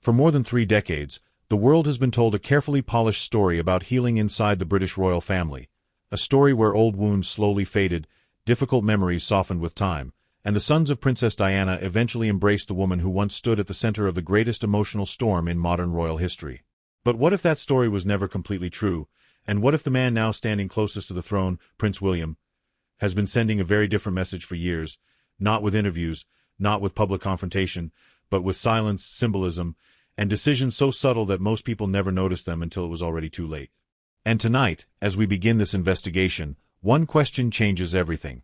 For more than 3 decades, the world has been told a carefully polished story about healing inside the British royal family, a story where old wounds slowly faded, difficult memories softened with time, and the sons of Princess Diana eventually embraced the woman who once stood at the center of the greatest emotional storm in modern royal history. But what if that story was never completely true, and what if the man now standing closest to the throne, Prince William, has been sending a very different message for years, not with interviews, not with public confrontation, but with silence, symbolism, and decisions so subtle that most people never noticed them until it was already too late. And tonight, as we begin this investigation, one question changes everything.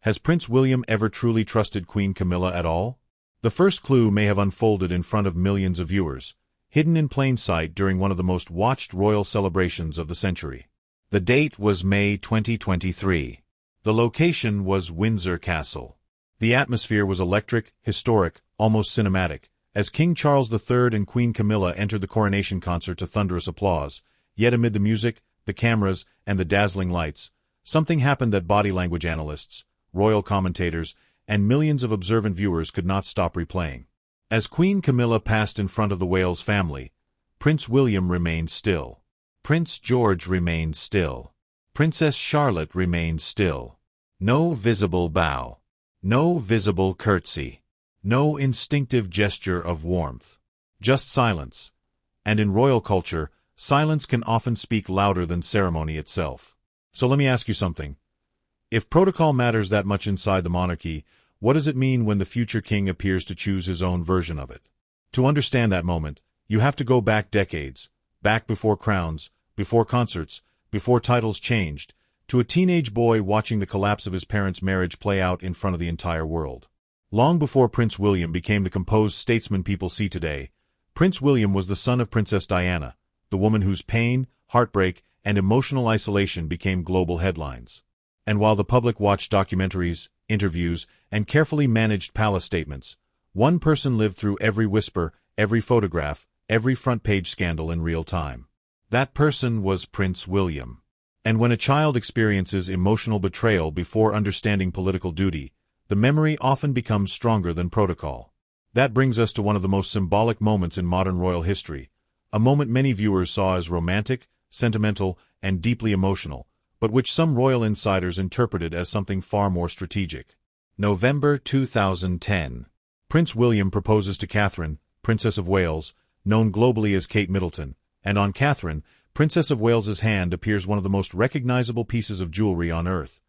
Has Prince William ever truly trusted Queen Camilla at all? The first clue may have unfolded in front of millions of viewers, hidden in plain sight during one of the most watched royal celebrations of the century. The date was May 2023. The location was Windsor Castle. The atmosphere was electric, historic, almost cinematic, as King Charles III and Queen Camilla entered the coronation concert to thunderous applause. Yet amid the music, the cameras, and the dazzling lights, something happened that body language analysts, royal commentators, and millions of observant viewers could not stop replaying. As Queen Camilla passed in front of the Wales family, Prince William remained still. Prince George remained still. Princess Charlotte remained still. No visible bow. No visible curtsy. No instinctive gesture of warmth. Just silence. And in royal culture, silence can often speak louder than ceremony itself. So let me ask you something. If protocol matters that much inside the monarchy, what does it mean when the future king appears to choose his own version of it? To understand that moment, you have to go back decades, back before crowns, before concerts, before titles changed, to a teenage boy watching the collapse of his parents' marriage play out in front of the entire world. Long before Prince William became the composed statesman people see today, Prince William was the son of Princess Diana, the woman whose pain, heartbreak, and emotional isolation became global headlines. And while the public watched documentaries, interviews, and carefully managed palace statements, one person lived through every whisper, every photograph, every front-page scandal in real time. That person was Prince William. And when a child experiences emotional betrayal before understanding political duty, the memory often becomes stronger than protocol. That brings us to one of the most symbolic moments in modern royal history, a moment many viewers saw as romantic, sentimental, and deeply emotional, but which some royal insiders interpreted as something far more strategic. November 2010. Prince William proposes to Catherine, Princess of Wales, known globally as Kate Middleton, and on Catherine, Princess of Wales's hand appears one of the most recognizable pieces of jewelry on earth,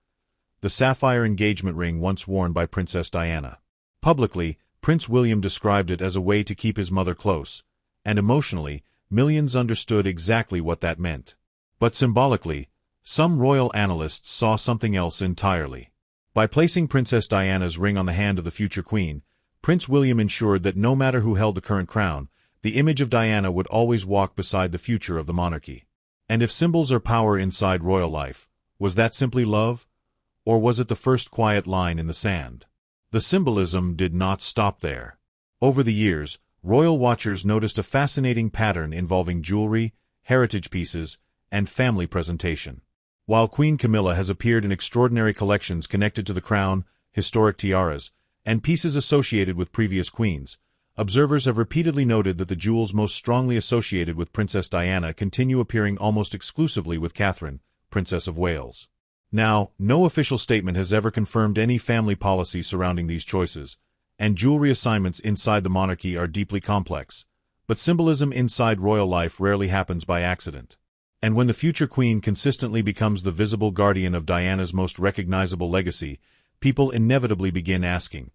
the sapphire engagement ring once worn by Princess Diana. Publicly, Prince William described it as a way to keep his mother close, and emotionally, millions understood exactly what that meant. But symbolically, some royal analysts saw something else entirely. By placing Princess Diana's ring on the hand of the future queen, Prince William ensured that no matter who held the current crown, the image of Diana would always walk beside the future of the monarchy. And if symbols are power inside royal life, was that simply love? Or was it the first quiet line in the sand? The symbolism did not stop there. Over the years, royal watchers noticed a fascinating pattern involving jewelry, heritage pieces, and family presentation. While Queen Camilla has appeared in extraordinary collections connected to the crown, historic tiaras, and pieces associated with previous queens, observers have repeatedly noted that the jewels most strongly associated with Princess Diana continue appearing almost exclusively with Catherine, Princess of Wales. Now, no official statement has ever confirmed any family policy surrounding these choices, and jewelry assignments inside the monarchy are deeply complex, but symbolism inside royal life rarely happens by accident. And when the future queen consistently becomes the visible guardian of Diana's most recognizable legacy, people inevitably begin asking,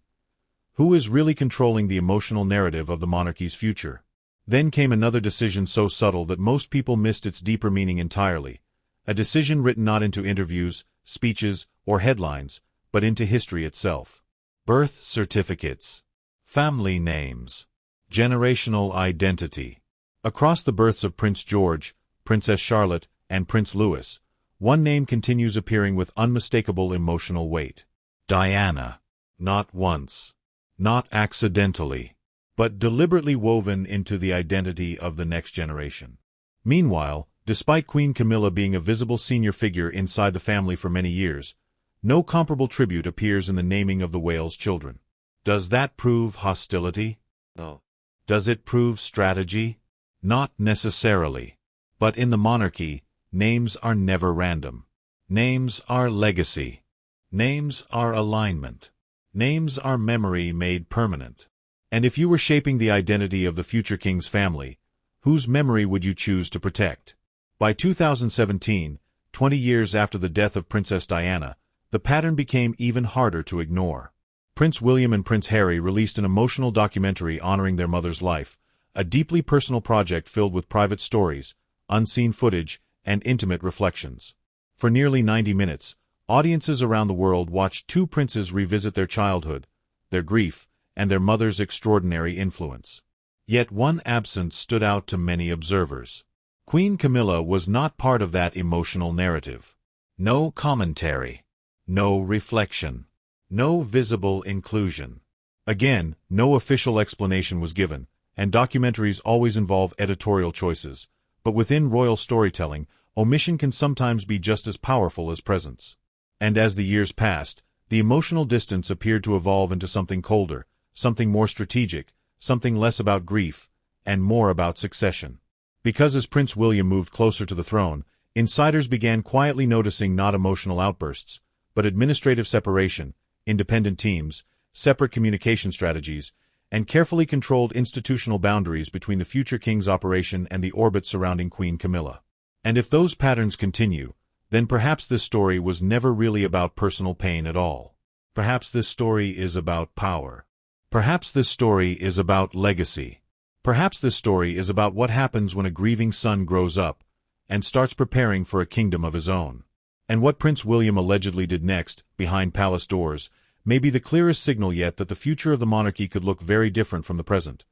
who is really controlling the emotional narrative of the monarchy's future? Then came another decision so subtle that most people missed its deeper meaning entirely, a decision written not into interviews, speeches, or headlines, but into history itself. Birth certificates, family names, generational identity. Across the births of Prince George, Princess Charlotte, and Prince Louis, one name continues appearing with unmistakable emotional weight. Diana. Not once. Not accidentally. But deliberately woven into the identity of the next generation. Meanwhile, despite Queen Camilla being a visible senior figure inside the family for many years, no comparable tribute appears in the naming of the Wales children. Does that prove hostility? No. Does it prove strategy? Not necessarily. But in the monarchy, names are never random. Names are legacy. Names are alignment. Names are memory made permanent. And if you were shaping the identity of the future king's family, whose memory would you choose to protect? By 2017, 20 years after the death of Princess Diana, the pattern became even harder to ignore. Prince William and Prince Harry released an emotional documentary honoring their mother's life, a deeply personal project filled with private stories, unseen footage, and intimate reflections. For nearly 90 minutes, audiences around the world watched two princes revisit their childhood, their grief, and their mother's extraordinary influence. Yet one absence stood out to many observers. Queen Camilla was not part of that emotional narrative. No commentary. No reflection. No visible inclusion. Again, no official explanation was given, and documentaries always involve editorial choices. But within royal storytelling, omission can sometimes be just as powerful as presence. And as the years passed, the emotional distance appeared to evolve into something colder, something more strategic, something less about grief, and more about succession. Because as Prince William moved closer to the throne, insiders began quietly noticing not emotional outbursts, but administrative separation, independent teams, separate communication strategies, and carefully controlled institutional boundaries between the future king's operation and the orbit surrounding Queen Camilla. And if those patterns continue, then perhaps this story was never really about personal pain at all. Perhaps this story is about power. Perhaps this story is about legacy. Perhaps this story is about what happens when a grieving son grows up and starts preparing for a kingdom of his own. And what Prince William allegedly did next, behind palace doors, may be the clearest signal yet that the future of the monarchy could look very different from the present.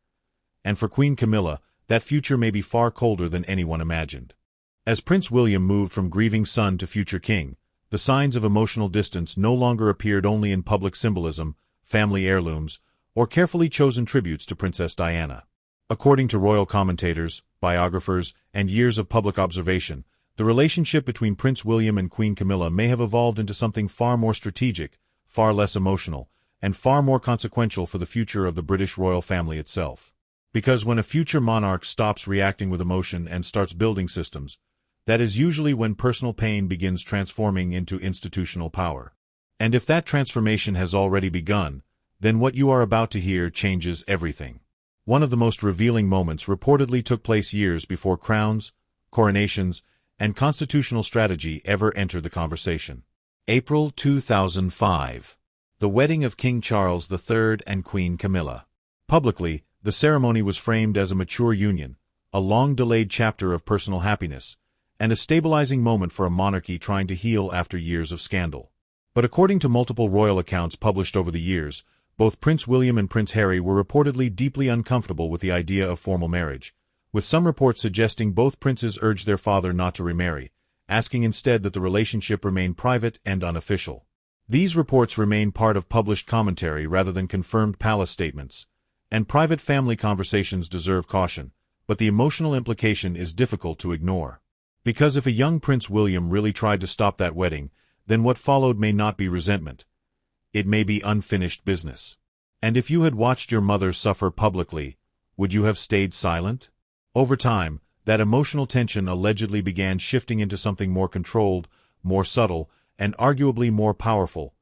And for Queen Camilla, that future may be far colder than anyone imagined. As Prince William moved from grieving son to future king, the signs of emotional distance no longer appeared only in public symbolism, family heirlooms, or carefully chosen tributes to Princess Diana. According to royal commentators, biographers, and years of public observation, the relationship between Prince William and Queen Camilla may have evolved into something far more strategic, far less emotional, and far more consequential for the future of the British royal family itself. Because when a future monarch stops reacting with emotion and starts building systems, that is usually when personal pain begins transforming into institutional power. And if that transformation has already begun, then what you are about to hear changes everything. One of the most revealing moments reportedly took place years before crowns, coronations, and constitutional strategy ever entered the conversation. April 2005. The wedding of King Charles III and Queen Camilla. Publicly, the ceremony was framed as a mature union, a long-delayed chapter of personal happiness, and a stabilizing moment for a monarchy trying to heal after years of scandal. But according to multiple royal accounts published over the years, both Prince William and Prince Harry were reportedly deeply uncomfortable with the idea of formal marriage, with some reports suggesting both princes urged their father not to remarry, asking instead that the relationship remain private and unofficial. These reports remain part of published commentary rather than confirmed palace statements, and private family conversations deserve caution, but the emotional implication is difficult to ignore. Because if a young Prince William really tried to stop that wedding, then what followed may not be resentment. It may be unfinished business. And if you had watched your mother suffer publicly, would you have stayed silent? Over time, that emotional tension allegedly began shifting into something more controlled, more subtle, and arguably more powerful: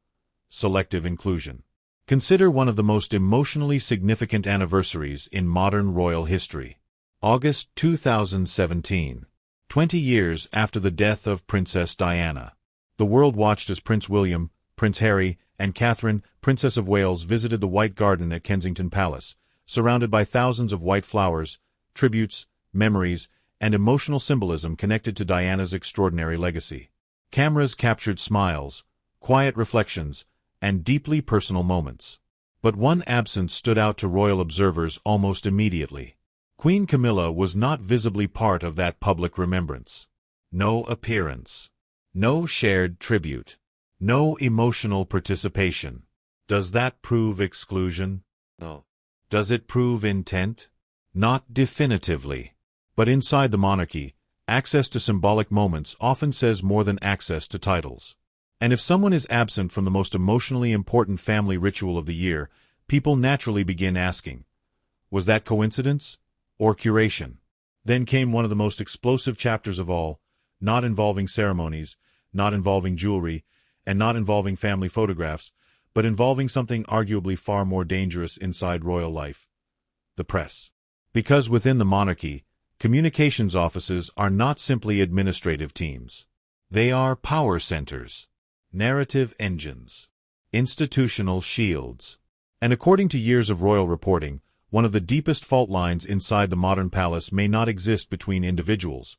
selective inclusion. Consider one of the most emotionally significant anniversaries in modern royal history. August 2017. 20 years after the death of Princess Diana. The world watched as Prince William, Prince Harry, and Catherine, Princess of Wales, visited the White Garden at Kensington Palace, surrounded by thousands of white flowers, tributes, memories, and emotional symbolism connected to Diana's extraordinary legacy. Cameras captured smiles, quiet reflections, and deeply personal moments. But one absence stood out to royal observers almost immediately. Queen Camilla was not visibly part of that public remembrance. No appearance. No shared tribute. No emotional participation. Does that prove exclusion? No. Does it prove intent? Not definitively. But inside the monarchy, access to symbolic moments often says more than access to titles. And if someone is absent from the most emotionally important family ritual of the year, people naturally begin asking, Was that coincidence? Or curation? Then came one of the most explosive chapters of all, not involving ceremonies, not involving jewelry, and not involving family photographs, but involving something arguably far more dangerous inside royal life: the press. Because within the monarchy, communications offices are not simply administrative teams. They are power centers, narrative engines, institutional shields. And according to years of royal reporting, one of the deepest fault lines inside the modern palace may not exist between individuals,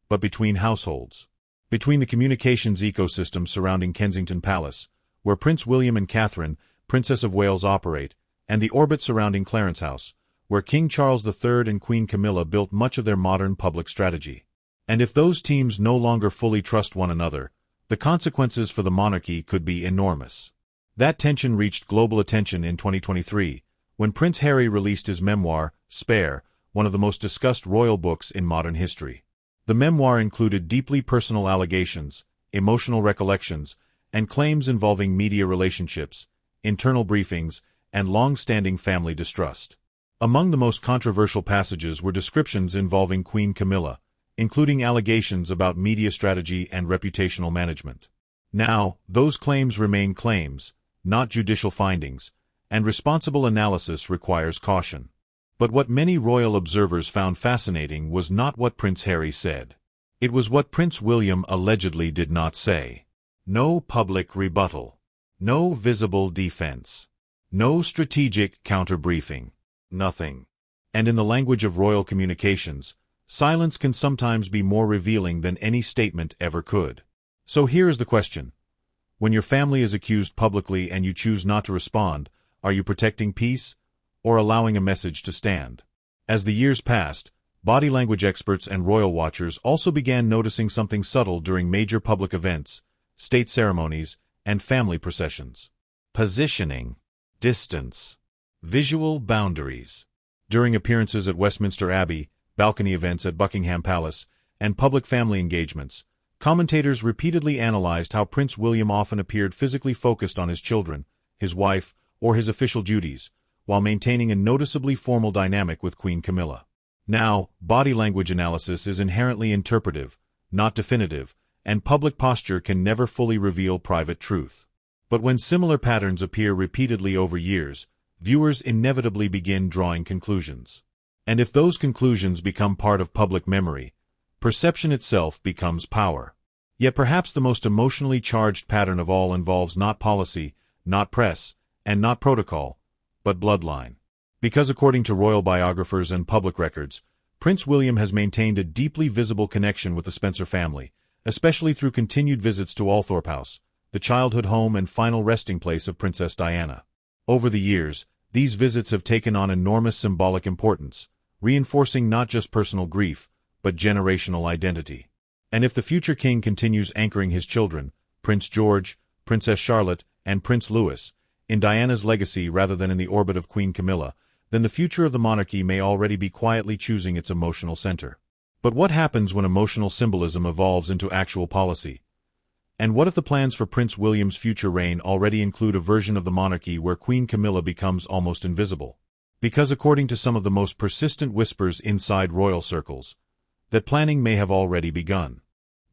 but between households. Between the communications ecosystem surrounding Kensington Palace, where Prince William and Catherine, Princess of Wales, operate, and the orbit surrounding Clarence House, where King Charles III and Queen Camilla built much of their modern public strategy. And if those teams no longer fully trust one another, the consequences for the monarchy could be enormous. That tension reached global attention in 2023, when Prince Harry released his memoir, Spare, one of the most discussed royal books in modern history. The memoir included deeply personal allegations, emotional recollections, and claims involving media relationships, internal briefings, and long-standing family distrust. Among the most controversial passages were descriptions involving Queen Camilla, including allegations about media strategy and reputational management. Now, those claims remain claims, not judicial findings, and responsible analysis requires caution. But what many royal observers found fascinating was not what Prince Harry said. It was what Prince William allegedly did not say. No public rebuttal. No visible defense. No strategic counter-briefing. Nothing. And in the language of royal communications, silence can sometimes be more revealing than any statement ever could. So here is the question. When your family is accused publicly and you choose not to respond, are you protecting peace, or allowing a message to stand? As the years passed, body language experts and royal watchers also began noticing something subtle during major public events, state ceremonies, and family processions. Positioning, distance, visual boundaries. During appearances at Westminster Abbey, balcony events at Buckingham Palace, and public family engagements, commentators repeatedly analyzed how Prince William often appeared physically focused on his children, his wife, or his official duties, while maintaining a noticeably formal dynamic with Queen Camilla. Now, body language analysis is inherently interpretive, not definitive, and public posture can never fully reveal private truth. But when similar patterns appear repeatedly over years, viewers inevitably begin drawing conclusions. And if those conclusions become part of public memory, perception itself becomes power. Yet perhaps the most emotionally charged pattern of all involves not policy, not press, and not protocol, but bloodline. Because according to royal biographers and public records, Prince William has maintained a deeply visible connection with the Spencer family, especially through continued visits to Althorpe House, the childhood home and final resting place of Princess Diana. Over the years, these visits have taken on enormous symbolic importance, reinforcing not just personal grief, but generational identity. And if the future king continues anchoring his children, Prince George, Princess Charlotte, and Prince Louis, in Diana's legacy rather than in the orbit of Queen Camilla, then the future of the monarchy may already be quietly choosing its emotional center. But what happens when emotional symbolism evolves into actual policy? And what if the plans for Prince William's future reign already include a version of the monarchy where Queen Camilla becomes almost invisible? Because according to some of the most persistent whispers inside royal circles, that planning may have already begun.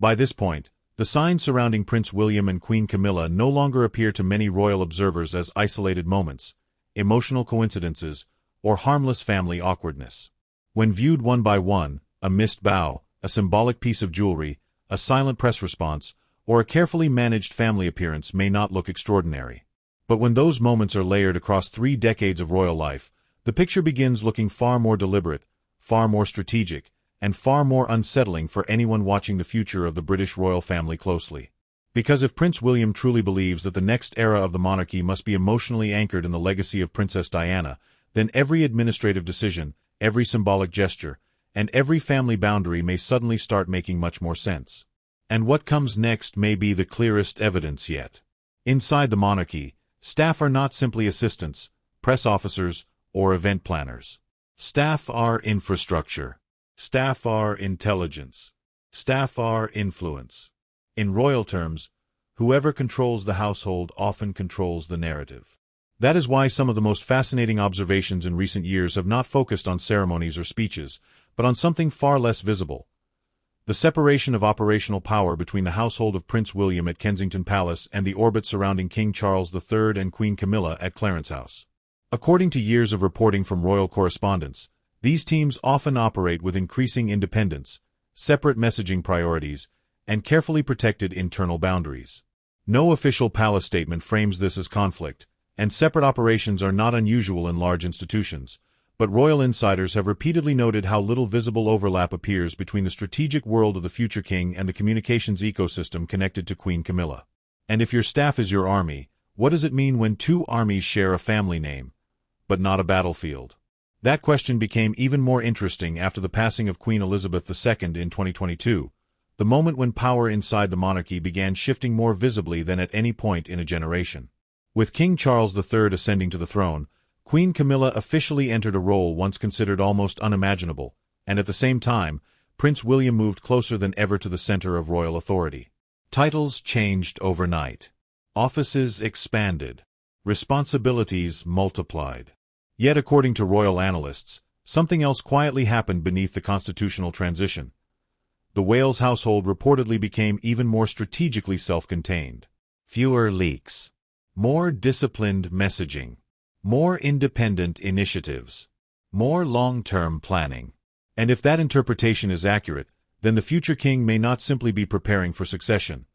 By this point, the signs surrounding Prince William and Queen Camilla no longer appear to many royal observers as isolated moments, emotional coincidences, or harmless family awkwardness. When viewed one by one, a missed bow, a symbolic piece of jewelry, a silent press response, or a carefully managed family appearance may not look extraordinary. But when those moments are layered across 3 decades of royal life, the picture begins looking far more deliberate, far more strategic, and far more unsettling for anyone watching the future of the British royal family closely. Because if Prince William truly believes that the next era of the monarchy must be emotionally anchored in the legacy of Princess Diana, then every administrative decision, every symbolic gesture, and every family boundary may suddenly start making much more sense. And what comes next may be the clearest evidence yet. Inside the monarchy, staff are not simply assistants, press officers, or event planners. Staff are infrastructure. Staff are intelligence. Staff are influence. In royal terms, whoever controls the household often controls the narrative. That is why some of the most fascinating observations in recent years have not focused on ceremonies or speeches, but on something far less visible: the separation of operational power between the household of Prince William at Kensington Palace and the orbit surrounding King Charles III and Queen Camilla at Clarence House. According to years of reporting from royal correspondents, these teams often operate with increasing independence, separate messaging priorities, and carefully protected internal boundaries. No official palace statement frames this as conflict, and separate operations are not unusual in large institutions, but royal insiders have repeatedly noted how little visible overlap appears between the strategic world of the future king and the communications ecosystem connected to Queen Camilla. And if your staff is your army, what does it mean when two armies share a family name, but not a battlefield? That question became even more interesting after the passing of Queen Elizabeth II in 2022, the moment when power inside the monarchy began shifting more visibly than at any point in a generation. With King Charles III ascending to the throne, Queen Camilla officially entered a role once considered almost unimaginable, and at the same time, Prince William moved closer than ever to the center of royal authority. Titles changed overnight. Offices expanded. Responsibilities multiplied. Yet according to royal analysts, something else quietly happened beneath the constitutional transition. The Wales household reportedly became even more strategically self-contained. Fewer leaks. More disciplined messaging. More independent initiatives. More long-term planning. And if that interpretation is accurate, then the future king may not simply be preparing for succession.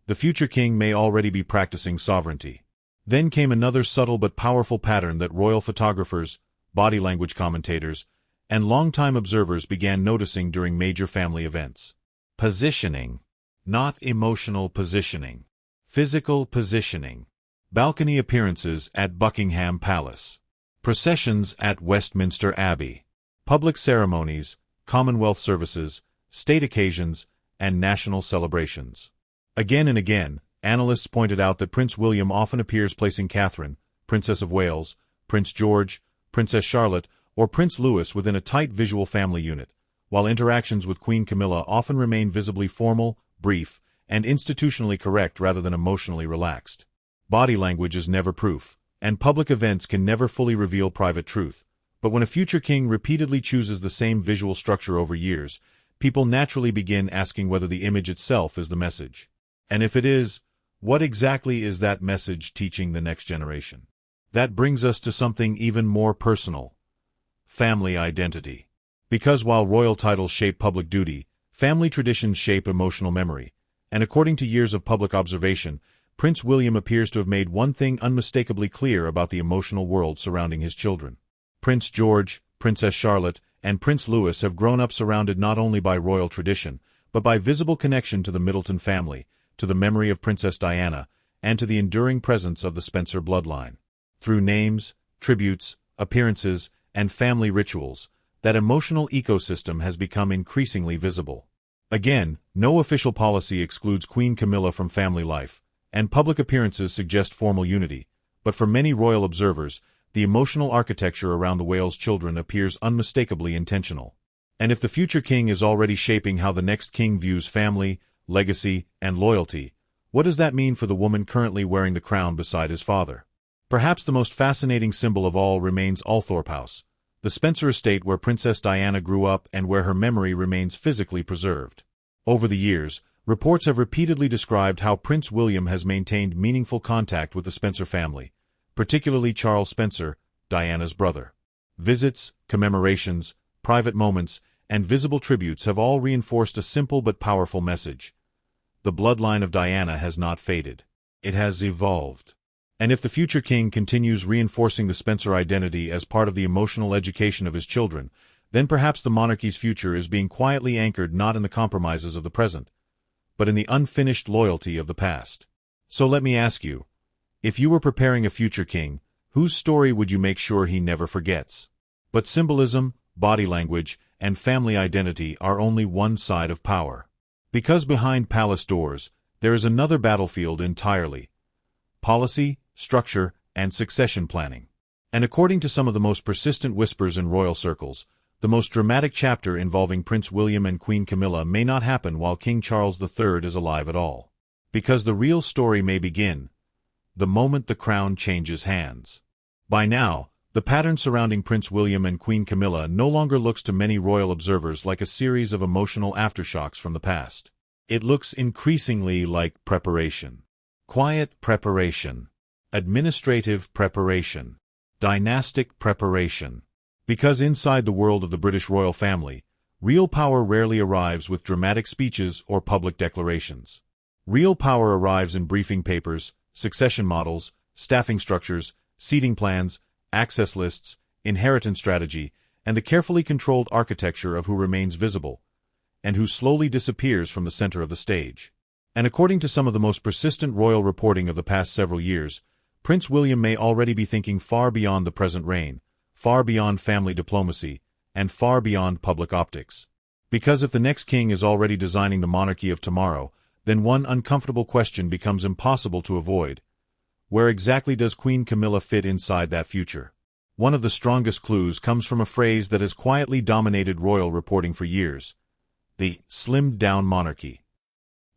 The future king may already be practicing sovereignty. Then came another subtle but powerful pattern that royal photographers, body language commentators, and longtime observers began noticing during major family events. Positioning. Not emotional positioning. Physical positioning. Balcony appearances at Buckingham Palace. Processions at Westminster Abbey. Public ceremonies, Commonwealth services, state occasions, and national celebrations. Again and again, analysts pointed out that Prince William often appears placing Catherine, Princess of Wales, Prince George, Princess Charlotte, or Prince Louis within a tight visual family unit, while interactions with Queen Camilla often remain visibly formal, brief, and institutionally correct rather than emotionally relaxed. Body language is never proof, and public events can never fully reveal private truth. But when a future king repeatedly chooses the same visual structure over years, people naturally begin asking whether the image itself is the message. And if it is, what exactly is that message teaching the next generation? That brings us to something even more personal: family identity. Because while royal titles shape public duty, family traditions shape emotional memory, and according to years of public observation, Prince William appears to have made one thing unmistakably clear about the emotional world surrounding his children. Prince George, Princess Charlotte, and Prince Louis have grown up surrounded not only by royal tradition, but by visible connection to the Middleton family, to the memory of Princess Diana, and to the enduring presence of the Spencer bloodline. Through names, tributes, appearances, and family rituals, that emotional ecosystem has become increasingly visible. Again, no official policy excludes Queen Camilla from family life, and public appearances suggest formal unity, but for many royal observers, the emotional architecture around the Wales children appears unmistakably intentional. And if the future king is already shaping how the next king views family, legacy, and loyalty, what does that mean for the woman currently wearing the crown beside his father? Perhaps the most fascinating symbol of all remains Althorp House, the Spencer estate where Princess Diana grew up and where her memory remains physically preserved. Over the years, reports have repeatedly described how Prince William has maintained meaningful contact with the Spencer family, particularly Charles Spencer, Diana's brother. Visits, commemorations, private moments, and visible tributes have all reinforced a simple but powerful message. The bloodline of Diana has not faded. It has evolved. And if the future king continues reinforcing the Spencer identity as part of the emotional education of his children, then perhaps the monarchy's future is being quietly anchored not in the compromises of the present, but in the unfinished loyalty of the past. So let me ask you, if you were preparing a future king, whose story would you make sure he never forgets? But symbolism, body language, and family identity are only one side of power. Because behind palace doors, there is another battlefield entirely: policy, structure, and succession planning. And according to some of the most persistent whispers in royal circles, the most dramatic chapter involving Prince William and Queen Camilla may not happen while King Charles III is alive at all. Because the real story may begin the moment the crown changes hands. By now, the pattern surrounding Prince William and Queen Camilla no longer looks to many royal observers like a series of emotional aftershocks from the past. It looks increasingly like preparation. Quiet preparation. Administrative preparation. Dynastic preparation. Because inside the world of the British royal family, real power rarely arrives with dramatic speeches or public declarations. Real power arrives in briefing papers, succession models, staffing structures, seating plans, access lists, inheritance strategy, and the carefully controlled architecture of who remains visible, and who slowly disappears from the center of the stage. And according to some of the most persistent royal reporting of the past several years, Prince William may already be thinking far beyond the present reign, far beyond family diplomacy, and far beyond public optics. Because if the next king is already designing the monarchy of tomorrow, then one uncomfortable question becomes impossible to avoid. Where exactly does Queen Camilla fit inside that future? One of the strongest clues comes from a phrase that has quietly dominated royal reporting for years: the slimmed-down monarchy.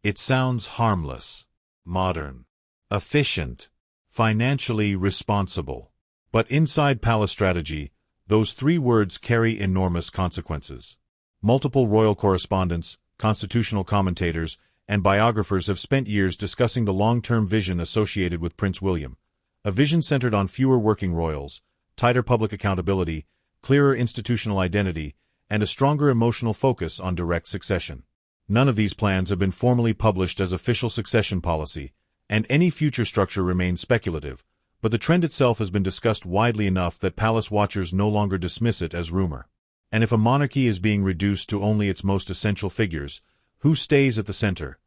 It sounds harmless, modern, efficient, financially responsible. But inside palace strategy, those three words carry enormous consequences. Multiple royal correspondents, constitutional commentators, and biographers have spent years discussing the long-term vision associated with Prince William, a vision centered on fewer working royals, tighter public accountability, clearer institutional identity, and a stronger emotional focus on direct succession. None of these plans have been formally published as official succession policy, and any future structure remains speculative, but the trend itself has been discussed widely enough that palace watchers no longer dismiss it as rumor. And if a monarchy is being reduced to only its most essential figures, who stays at the center?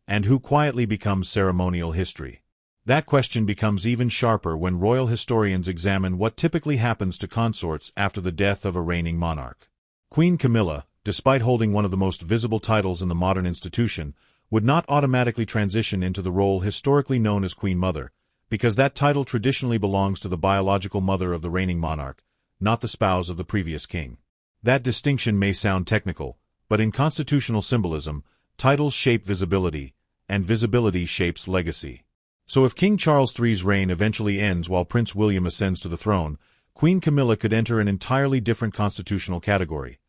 And who quietly becomes ceremonial history? That question becomes even sharper when royal historians examine what typically happens to consorts after the death of a reigning monarch. Queen Camilla, despite holding one of the most visible titles in the modern institution, would not automatically transition into the role historically known as Queen Mother, because that title traditionally belongs to the biological mother of the reigning monarch, not the spouse of the previous king. That distinction may sound technical, but in constitutional symbolism, titles shape visibility, and visibility shapes legacy. So if King Charles III's reign eventually ends while Prince William ascends to the throne, Queen Camilla could enter an entirely different constitutional category.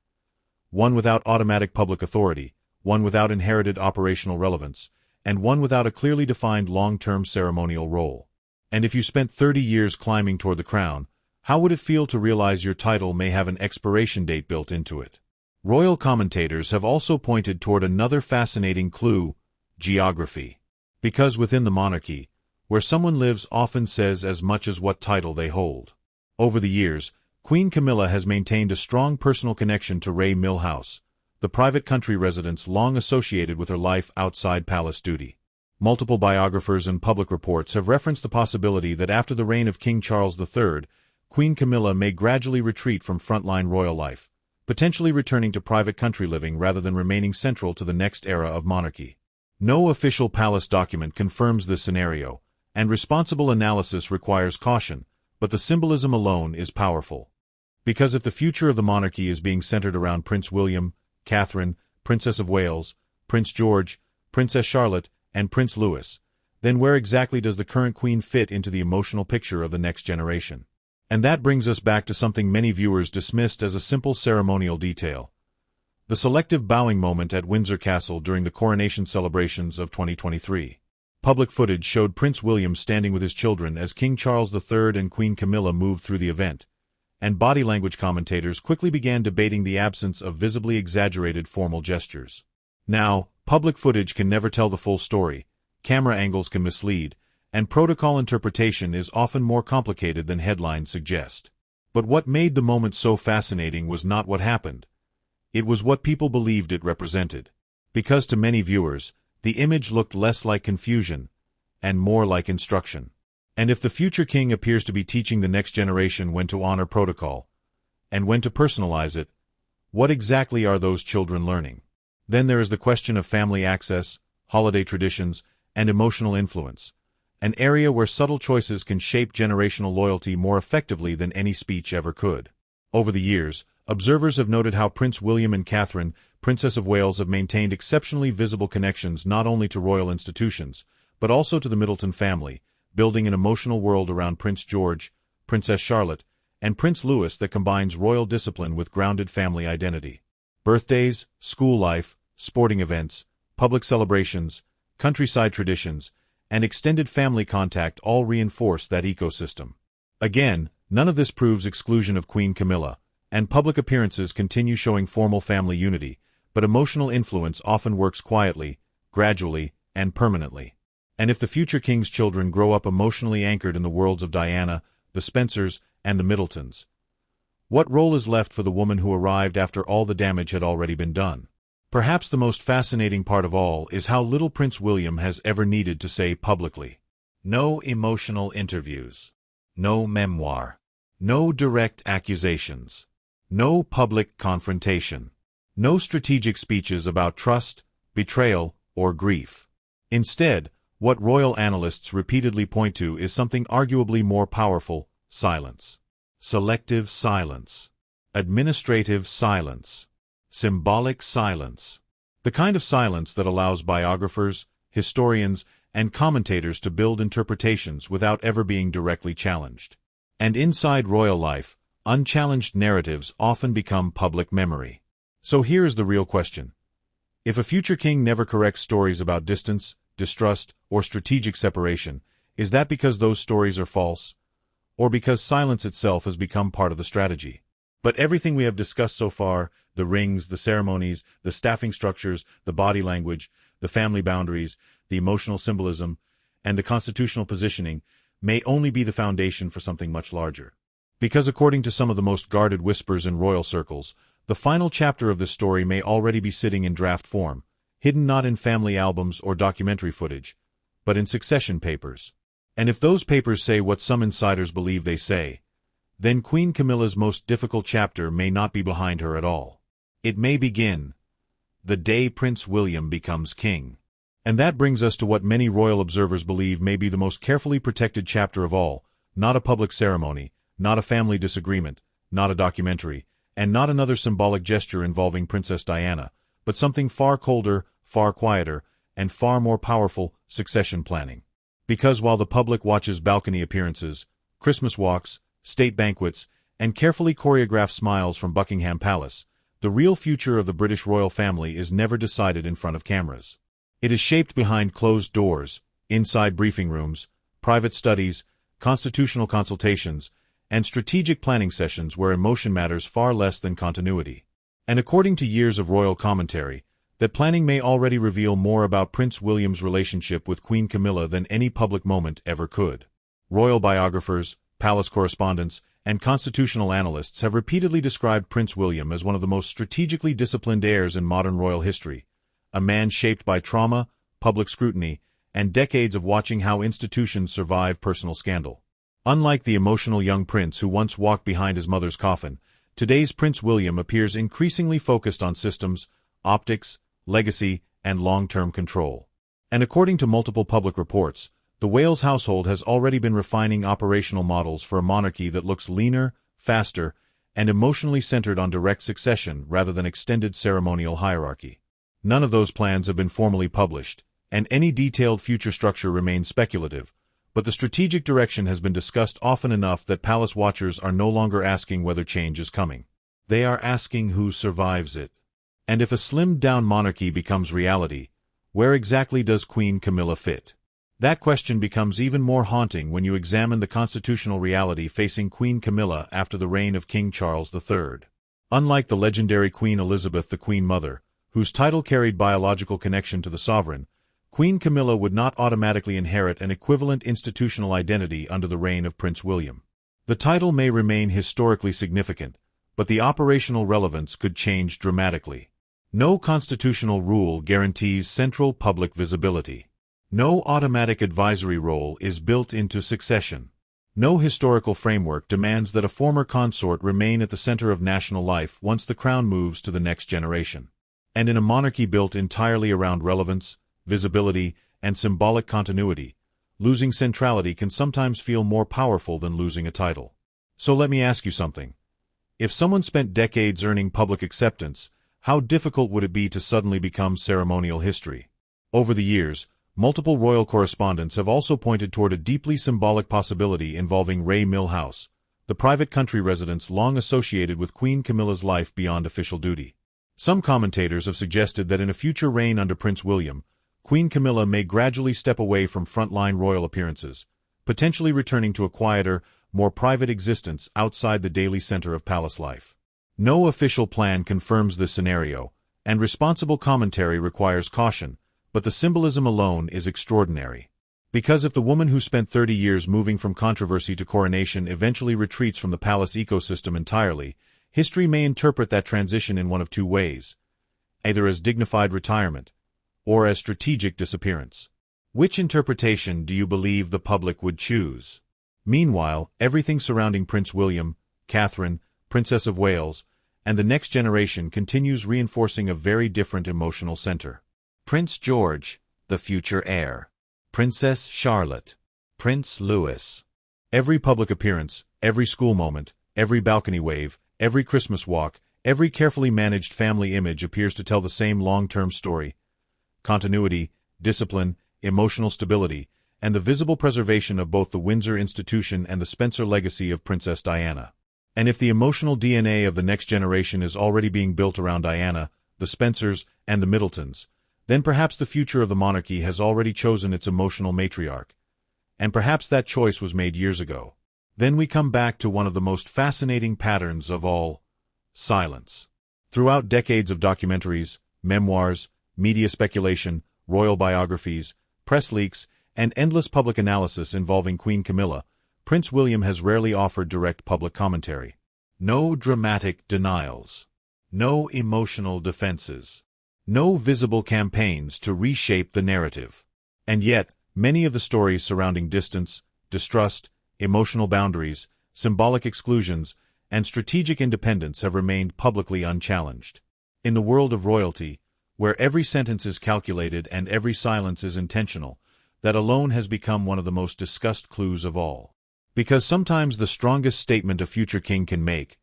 One without automatic public authority, one without inherited operational relevance, and one without a clearly defined long-term ceremonial role. And if you spent 30 years climbing toward the crown, how would it feel to realize your title may have an expiration date built into it? Royal commentators have also pointed toward another fascinating clue: geography. Because within the monarchy, where someone lives often says as much as what title they hold. Over the years, Queen Camilla has maintained a strong personal connection to Ray Mill House, the private country residence long associated with her life outside palace duty. Multiple biographers and public reports have referenced the possibility that after the reign of King Charles III, Queen Camilla may gradually retreat from frontline royal life, potentially returning to private country living rather than remaining central to the next era of monarchy. No official palace document confirms this scenario, and responsible analysis requires caution, but the symbolism alone is powerful. Because if the future of the monarchy is being centered around Prince William, Catherine, Princess of Wales, Prince George, Princess Charlotte, and Prince Louis, then where exactly does the current queen fit into the emotional picture of the next generation? And that brings us back to something many viewers dismissed as a simple ceremonial detail: the selective bowing moment at Windsor Castle during the coronation celebrations of 2023. Public footage showed Prince William standing with his children as King Charles III and Queen Camilla moved through the event, and body language commentators quickly began debating the absence of visibly exaggerated formal gestures. Now, public footage can never tell the full story, camera angles can mislead, and protocol interpretation is often more complicated than headlines suggest. But what made the moment so fascinating was not what happened. It was what people believed it represented. Because to many viewers, the image looked less like confusion and more like instruction. And if the future king appears to be teaching the next generation when to honor protocol and when to personalize it, what exactly are those children learning? Then there is the question of family access, holiday traditions, and emotional influence, an area where subtle choices can shape generational loyalty more effectively than any speech ever could. Over the years, observers have noted how Prince William and Catherine, Princess of Wales, have maintained exceptionally visible connections not only to royal institutions, but also to the Middleton family, building an emotional world around Prince George, Princess Charlotte, and Prince Louis that combines royal discipline with grounded family identity. Birthdays, school life, sporting events, public celebrations, countryside traditions, and extended family contact all reinforce that ecosystem. Again, none of this proves exclusion of Queen Camilla, and public appearances continue showing formal family unity, but emotional influence often works quietly, gradually, and permanently. And if the future king's children grow up emotionally anchored in the worlds of Diana, the Spencers, and the Middletons, what role is left for the woman who arrived after all the damage had already been done? Perhaps the most fascinating part of all is how little Prince William has ever needed to say publicly. No emotional interviews. No memoir. No direct accusations. No public confrontation. No strategic speeches about trust, betrayal, or grief. Instead, what royal analysts repeatedly point to is something arguably more powerful: silence. Selective silence. Administrative silence. Symbolic silence. The kind of silence that allows biographers, historians, and commentators to build interpretations without ever being directly challenged. And inside royal life, unchallenged narratives often become public memory. So here is the real question. If a future king never corrects stories about distance, distrust, or strategic separation, is that because those stories are false? Or because silence itself has become part of the strategy? But everything we have discussed so far, the rings, the ceremonies, the staffing structures, the body language, the family boundaries, the emotional symbolism, and the constitutional positioning, may only be the foundation for something much larger. Because according to some of the most guarded whispers in royal circles, the final chapter of this story may already be sitting in draft form, hidden not in family albums or documentary footage, but in succession papers. And if those papers say what some insiders believe they say, then Queen Camilla's most difficult chapter may not be behind her at all. It may begin the day Prince William becomes king. And that brings us to what many royal observers believe may be the most carefully protected chapter of all: not a public ceremony, not a family disagreement, not a documentary, and not another symbolic gesture involving Princess Diana, but something far colder, far quieter, and far more powerful: succession planning. Because while the public watches balcony appearances, Christmas walks, state banquets, and carefully choreographed smiles from Buckingham Palace, the real future of the British royal family is never decided in front of cameras. It is shaped behind closed doors, inside briefing rooms, private studies, constitutional consultations, and strategic planning sessions where emotion matters far less than continuity. And according to years of royal commentary, that planning may already reveal more about Prince William's relationship with Queen Camilla than any public moment ever could. Royal biographers, palace correspondents, and constitutional analysts have repeatedly described Prince William as one of the most strategically disciplined heirs in modern royal history, a man shaped by trauma, public scrutiny, and decades of watching how institutions survive personal scandal. Unlike the emotional young prince who once walked behind his mother's coffin, today's Prince William appears increasingly focused on systems, optics, legacy, and long-term control. And according to multiple public reports, the Wales household has already been refining operational models for a monarchy that looks leaner, faster, and emotionally centered on direct succession rather than extended ceremonial hierarchy. None of those plans have been formally published, and any detailed future structure remains speculative, but the strategic direction has been discussed often enough that palace watchers are no longer asking whether change is coming. They are asking who survives it. And if a slimmed-down monarchy becomes reality, where exactly does Queen Camilla fit? That question becomes even more haunting when you examine the constitutional reality facing Queen Camilla after the reign of King Charles III. Unlike the legendary Queen Elizabeth, the Queen Mother, whose title carried biological connection to the sovereign, Queen Camilla would not automatically inherit an equivalent institutional identity under the reign of Prince William. The title may remain historically significant, but the operational relevance could change dramatically. No constitutional rule guarantees central public visibility. No automatic advisory role is built into succession. No historical framework demands that a former consort remain at the center of national life once the crown moves to the next generation. And in a monarchy built entirely around relevance, visibility, and symbolic continuity, losing centrality can sometimes feel more powerful than losing a title. So let me ask you something. If someone spent decades earning public acceptance, how difficult would it be to suddenly become ceremonial history? Over the years, multiple royal correspondents have also pointed toward a deeply symbolic possibility involving Ray Mill House, the private country residence long associated with Queen Camilla's life beyond official duty. Some commentators have suggested that in a future reign under Prince William, Queen Camilla may gradually step away from frontline royal appearances, potentially returning to a quieter, more private existence outside the daily center of palace life. No official plan confirms this scenario, and responsible commentary requires caution, but the symbolism alone is extraordinary. Because if the woman who spent 30 years moving from controversy to coronation eventually retreats from the palace ecosystem entirely, history may interpret that transition in one of two ways, either as dignified retirement, or as strategic disappearance. Which interpretation do you believe the public would choose? Meanwhile, everything surrounding Prince William, Catherine, Princess of Wales, and the next generation continues reinforcing a very different emotional center. Prince George, the future heir. Princess Charlotte. Prince Louis. Every public appearance, every school moment, every balcony wave, every Christmas walk, every carefully managed family image appears to tell the same long-term story. Continuity, discipline, emotional stability, and the visible preservation of both the Windsor institution and the Spencer legacy of Princess Diana. And if the emotional DNA of the next generation is already being built around Diana, the Spencers, and the Middletons, then perhaps the future of the monarchy has already chosen its emotional matriarch. And perhaps that choice was made years ago. Then we come back to one of the most fascinating patterns of all: silence. Throughout decades of documentaries, memoirs, media speculation, royal biographies, press leaks, and endless public analysis involving Queen Camilla, Prince William has rarely offered direct public commentary. No dramatic denials. No emotional defenses. No visible campaigns to reshape the narrative. And yet, many of the stories surrounding distance, distrust, emotional boundaries, symbolic exclusions, and strategic independence have remained publicly unchallenged. In the world of royalty, where every sentence is calculated and every silence is intentional, that alone has become one of the most discussed clues of all. Because sometimes the strongest statement a future king can make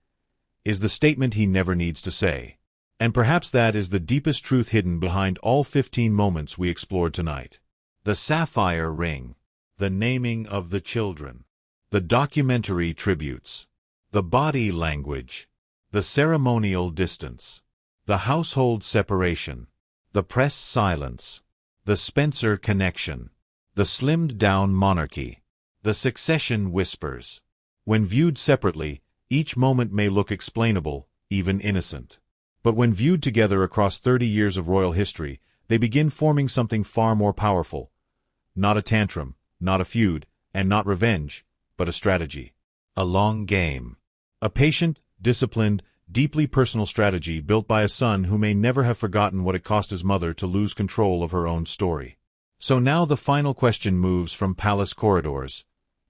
is the statement he never needs to say. And perhaps that is the deepest truth hidden behind all 15 moments we explored tonight. The sapphire ring, the naming of the children, the documentary tributes, the body language, the ceremonial distance, the household separation, the press silence, the Spencer connection, the slimmed-down monarchy, the succession whispers. When viewed separately, each moment may look explainable, even innocent. But when viewed together across 30 years of royal history, they begin forming something far more powerful. Not a tantrum, not a feud, and not revenge, but a strategy. A long game. A patient, disciplined, deeply personal strategy built by a son who may never have forgotten what it cost his mother to lose control of her own story. So now the final question moves from palace corridors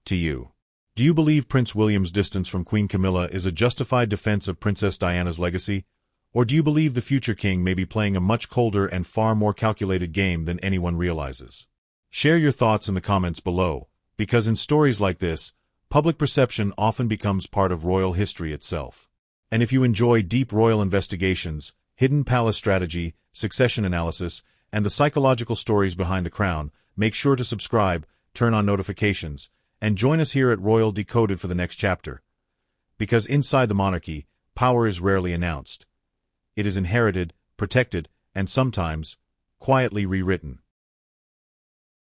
to you. Do you believe Prince William's distance from Queen Camilla is a justified defense of Princess Diana's legacy? Or do you believe the future king may be playing a much colder and far more calculated game than anyone realizes? Share your thoughts in the comments below, because in stories like this, public perception often becomes part of royal history itself. And if you enjoy deep royal investigations, hidden palace strategy, succession analysis, and the psychological stories behind the crown, make sure to subscribe, turn on notifications, and join us here at Royal Decoded for the next chapter. Because inside the monarchy, power is rarely announced. It is inherited, protected, and sometimes quietly rewritten.